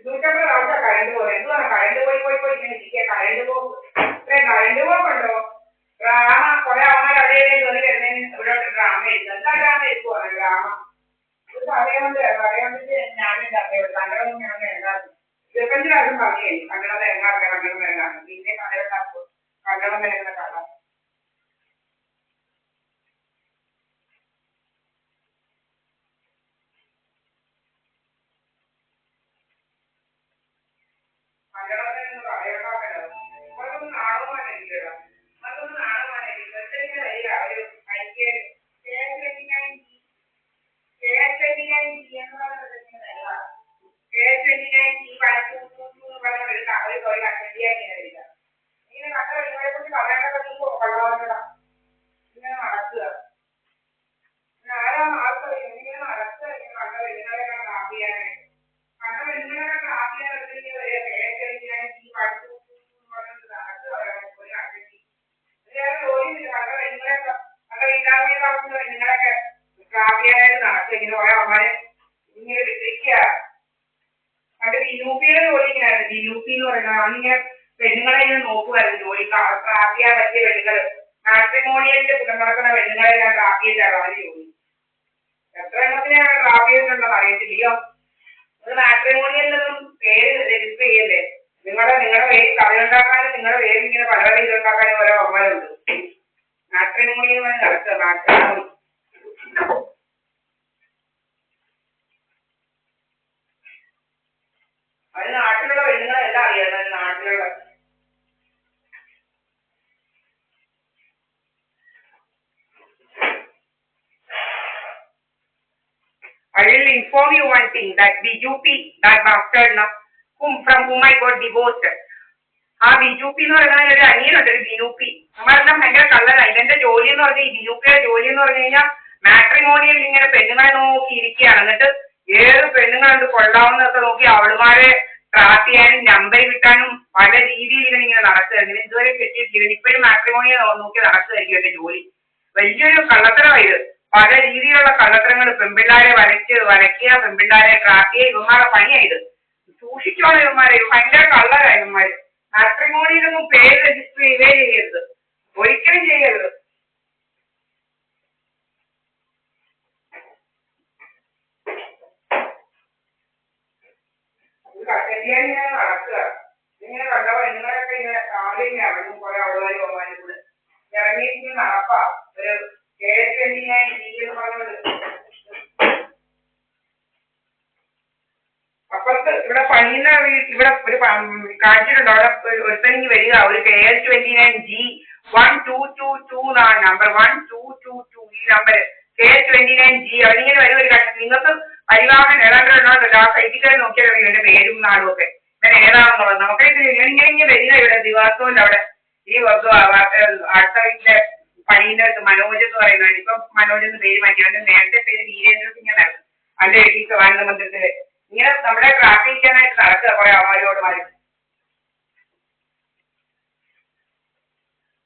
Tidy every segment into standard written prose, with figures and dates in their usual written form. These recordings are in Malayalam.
150 പ്രാവശ്യം കറണ്ട് പോകും. എന്തുവാണ് കറണ്ട് പോയി ഇങ്ങനെ ഇരിക്കുക. കറണ്ട് പോകും ഇത്രയും കറണ്ട് പോകുന്നുണ്ടോ? ഡ്രാമ കുറെ അവന്മാർ അതേ കയറി വരുന്നതിന് ഇവിടോട്ട് ഡ്രാമ എഴുതും. എന്താ ഡ്രാമ എഴുതുവാണ് ഡ്രാമ? ഒരു കഥയുണ്ട് ഞാനും കഥയുണ്ട്. കണ്ടതൊന്നും ഞാൻ എഴുതാറുണ്ട്. 25 പ്രാവശ്യം പറഞ്ഞു കഴിഞ്ഞു കണ്ടത് ഇറങ്ങാറുണ്ട്. പിന്നെ കഥയുണ്ടാക്കും. കണ്ടത് ഇറങ്ങുന്ന കഥ. പെണ്ണുങ്ങളെ ഇങ്ങനെ നോക്കുമായിരുന്നു ജോലി ട്രാപ്പ് ചെയ്യാൻ പറ്റിയ പെണ്ണുങ്ങൾ. മാട്രിമോണിയലിന്റെ പുറം നടക്കുന്ന പെണ്ണുങ്ങളെ ഞാൻ ട്രാപ്പ് ചെയ്തിട്ടാണ് അവര് ജോലി. എത്ര എണ്ണത്തിനെ ട്രാപ്പ് ചെയ്തിട്ടുണ്ടെന്ന് അറിയത്തില്ലയോ? അത് മാട്രിമോണിയലിലൊന്നും പേര് രജിസ്റ്റർ ചെയ്യല്ലേ. നിങ്ങളുടെ പേര് കഥയുണ്ടാക്കാനും നിങ്ങളുടെ പേര് ഇങ്ങനെ പല പല ഇതുണ്ടാക്കാനും ഓരോ അവന്മാരുണ്ട്. മാട്രിമോണിയൽ നടക്കുക. മാട്രിമോണി അത് നാട്ടിലുള്ള പെണ്ണുങ്ങളെല്ലാം അറിയാം. നാട്ടിലുള്ള I will inform you one thing that BJP, that bastard from whom I got divorced. ആ BJP എന്ന് പറയുന്ന ഒരു അനിയനുണ്ട്, ഒരു BUP. നമ്മളെല്ലാം ഭയങ്കര കള്ളനാണ്. ഇവന്റെ ജോലി എന്ന് പറഞ്ഞാൽ ഈ BUPയുടെ ജോലി എന്ന് പറഞ്ഞു കഴിഞ്ഞാൽ മാട്രിമോണിയൽ ഇങ്ങനെ പെണ്ണുങ്ങളെ നോക്കി ഇരിക്കുകയാണ്. എന്നിട്ട് ഏത് പെണ്ണുങ്ങളുണ്ട് കൊള്ളാവുന്നതൊക്കെ നോക്കി അവളുമാരെ ട്രാപ്പ് ചെയ്യാനും നമ്പർ കിട്ടാനും പല രീതിയിൽ ഇവനിങ്ങനെ നടക്കുകയായിരുന്നു. ഇതുവരെ കിട്ടിയിട്ടില്ല. ഇപ്പോഴും മാട്രിമോണിയൽ നോക്കി നടക്കുകയായിരിക്കും എന്റെ ജോലി. വലിയൊരു കള്ളത്തരമാണ് ഇത്. പല രീതിയിലുള്ള കള്ളത്തരങ്ങൾ. പെൺപിള്ളാരെ വരയ്ക്കുക, പെൺപിള്ളാരെ ട്രാപ്പ് ചെയ്യുക, ഇവന്മാരുടെ പണിയായത്. സൂക്ഷിച്ചോളെ ഇവന്മാരെ. ഭയങ്കര കള്ളരാണ് ഇവന്മാര്. മാട്രിമോണിയിലൊന്നും പേര് രജിസ്റ്റർ ചെയ്യുകയേ ചെയ്യരുത്. ഒരിക്കലും ചെയ്യരുത്. കട്ടൻഡിയാൻ ഇങ്ങനെ നടക്കുക. ഇങ്ങനെ കണ്ട പെണ്ണുങ്ങളൊക്കെ ഇങ്ങനെ രാവിലെ ഇറങ്ങും. കുറെ അവളുമാരും അവന്മാരും കൂടെ ഇറങ്ങിയിട്ട് നടപ്പാ. ഒരു അപ്പുറത്ത് ഇവിടെ പണിയുന്ന ഇവിടെ ഒരു കാണിച്ചിട്ടുണ്ടോ? അവിടെ ഒരുത്തനിക്ക് വരിക. ഒരു KL29G 1222 എന്നാണ് നമ്പർ. 1222 ഈ നമ്പർ KL29G. അവനിങ്ങനെ വരും. ഒരു കഷ്ടം നിങ്ങൾക്ക് പരിവാഹൻ ഏതാണ്ടല്ലോ. ആ സൈറ്റിൽ കയറി നോക്കിയാൽ അറിയാം എന്റെ പേരും നാടും ഒക്കെ. ഞാൻ ഏതാണെന്നുള്ളത് നമുക്കിത് ഇങ്ങനെ വരിക. ഇവിടെ ദിവസവും അവിടെ ഈ അടുത്ത വീട്ടിലെ പണീന്റെ മനോജ് എന്ന് പറയുന്നത്. ഇപ്പൊ മനോജ് എന്ന് പേര് മാറ്റി. അവന്റെ നേരത്തെ പേര് വീരേന്ദ്ര സിംഗ് എന്നായിരുന്നു. അവന്റെ ഈ ട്രിവാൻഡ്രം മന്ത്രിത്തില് ഇങ്ങനെ നമ്മളെ ട്രാക്ക് ചെയ്യാനായിട്ട് നടക്കുക കുറെ അവന്മാരോടുമാര്.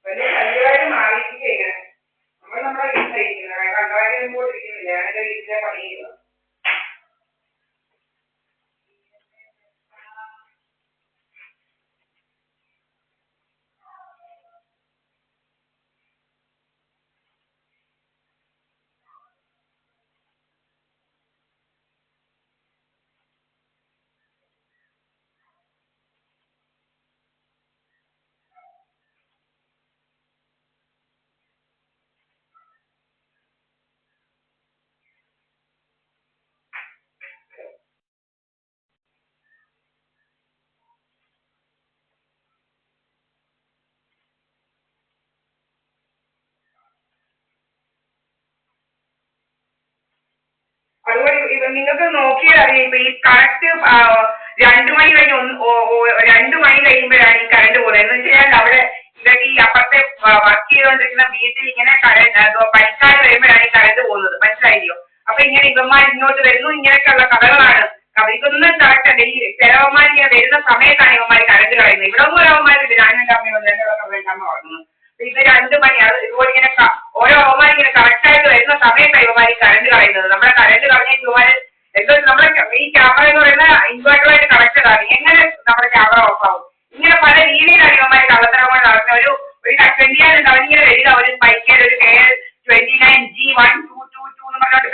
വലിയ നല്ലതായിട്ട് മാറിയിരിക്കുക. ഇങ്ങനെ നമ്മൾ നമ്മുടെ വീട്ടിലിരിക്കുന്നത് കണ്ടവാരും കൂടെ ഇരിക്കുന്നില്ല. ഞാനെന്റെ വീട്ടിലെ പണി ചെയ്യുന്നത്. അതുപോലെ നിങ്ങൾക്ക് നോക്കിയാൽ അറിയാം. ഇപ്പൊ ഈ കറക്റ്റ് 2 മണി കഴിഞ്ഞ് 2 മണി കഴിയുമ്പോഴാണ് ഈ കറണ്ട് പോകുന്നത്. എന്ന് വെച്ചാൽ അവിടെ ഇവർക്ക് ഈ അപ്പുറത്തെ വർക്ക് ചെയ്തുകൊണ്ടിരിക്കുന്ന വീട്ടിൽ ഇങ്ങനെ പണിക്കാർ വരുമ്പോഴാണ് ഈ കറണ്ട് പോകുന്നത്. മനസ്സിലായില്ലോ? അപ്പൊ ഇങ്ങനെ ഇവന്മാർ ഇങ്ങോട്ട് വരുന്നു. ഇങ്ങനെയൊക്കെയുള്ള കഥകളാണ്. ഇതൊന്നും കറക്റ്റ് അല്ല. ഈ ചിലവന്മാർ ഇങ്ങനെ വരുന്ന സമയത്താണ് ഇവന്മാർ കറണ്ട് കളയുന്നത്. ഇവിടെ ഒന്നും ഒരവന്മാരില്ല. ഞാനെന്റെ അമ്മ വളർന്നു. ഇത് 2 മണി. അത് ഇതുപോലെ ഇങ്ങനെ ഓരോ അവന്മാർ ഇങ്ങനെ കറക്റ്റായിട്ട് വരുന്ന സമയത്താണ് ഇവന്മാർ കറണ്ട് കളയുന്നത്. നമ്മുടെ കറണ്ട് കളഞ്ഞ ഇവന്മാര് എന്തോ നമ്മുടെ ഈ ക്യാമറ എന്ന് പറയുന്ന ഇൻവേർട്ടറുമായിട്ട് കണക്റ്റഡ് ആണ്. എങ്ങനെ നമ്മുടെ ക്യാമറ ഓഫ് ആവും? ഇങ്ങനെ പല രീതിയിലാണ് ഇവന്മാർ കള്ളത്തരം കൊണ്ട് നടക്കുന്ന ഒരു 29 അവനിങ്ങനെ വരിക, ഒരു ബൈക്കിൽ ഒരു KL29G1222 എന്ന് പറഞ്ഞിട്ട്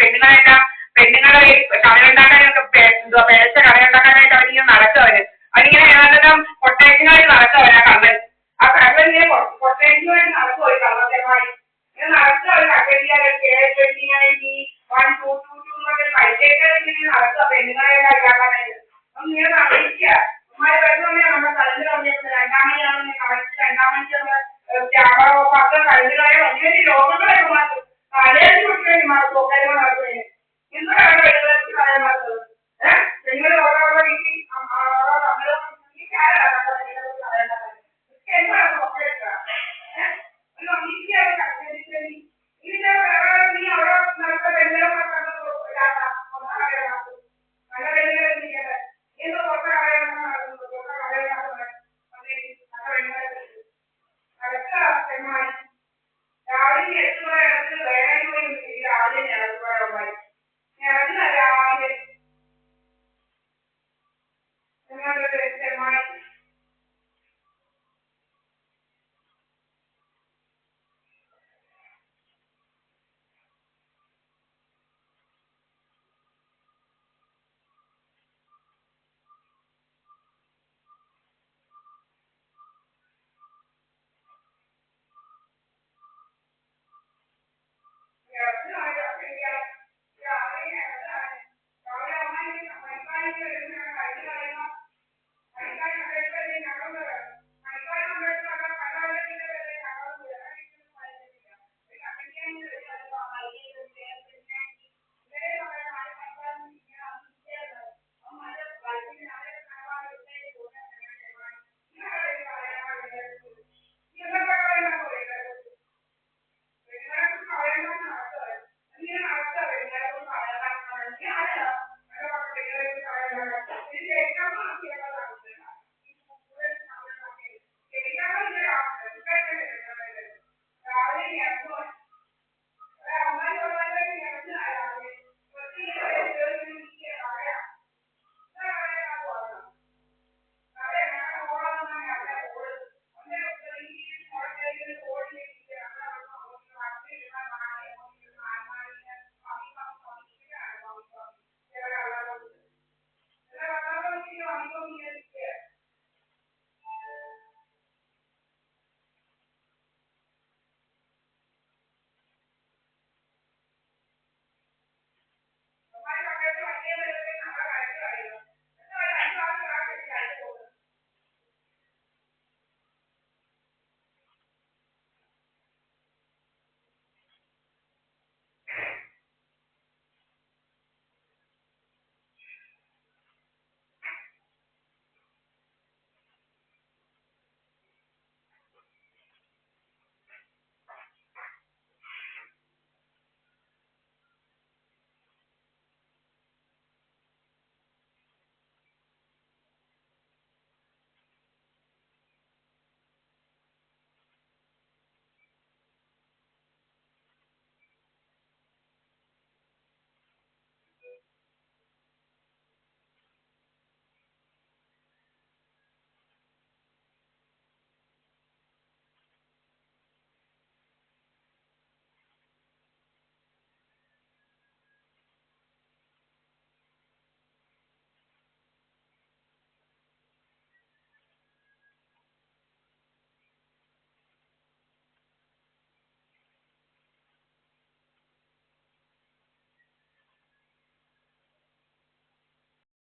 പെണ്ണുങ്ങളെ കടയുണ്ടാക്കാനൊക്കെ എന്തുവാ പേഴ്ച കടയുണ്ടാക്കാനായിട്ട് അവനിങ്ങനെ നടക്കുവന്. അവനിങ്ങനെ ഏതാണ്ടെല്ലാം കൊട്ടേഷനായിട്ട് നടക്കുവൻ ആ കള്ളൻ. ആ കള്ളൻ ഇങ്ങനെ കൊട്ടേഷനുമായിട്ട് നടക്കുമോ ഒരു കള്ളത്തരമായി ഇങ്ങനെ നടക്കുക. ഒരു KL29G1222 എന്ന് പറഞ്ഞ പൈസയൊക്കെ ഇങ്ങനെ നടക്കുക പെണ്ണുങ്ങളെല്ലാം ഇല്ലാക്കാനായിട്ട്. അപ്പം ഇങ്ങനെ അറിയിക്കുക ഉമ്മാര് വരുന്ന നമ്മുടെ തലത്തിൽ പറഞ്ഞിട്ടുണ്ട്. രണ്ടാമണിയാണെന്ന് കാണിച്ച് രണ്ടാമണിക്ക് നമ്മൾ ക്യാമറ ഓഫ് ആക്കുക, കല്ലുകളെ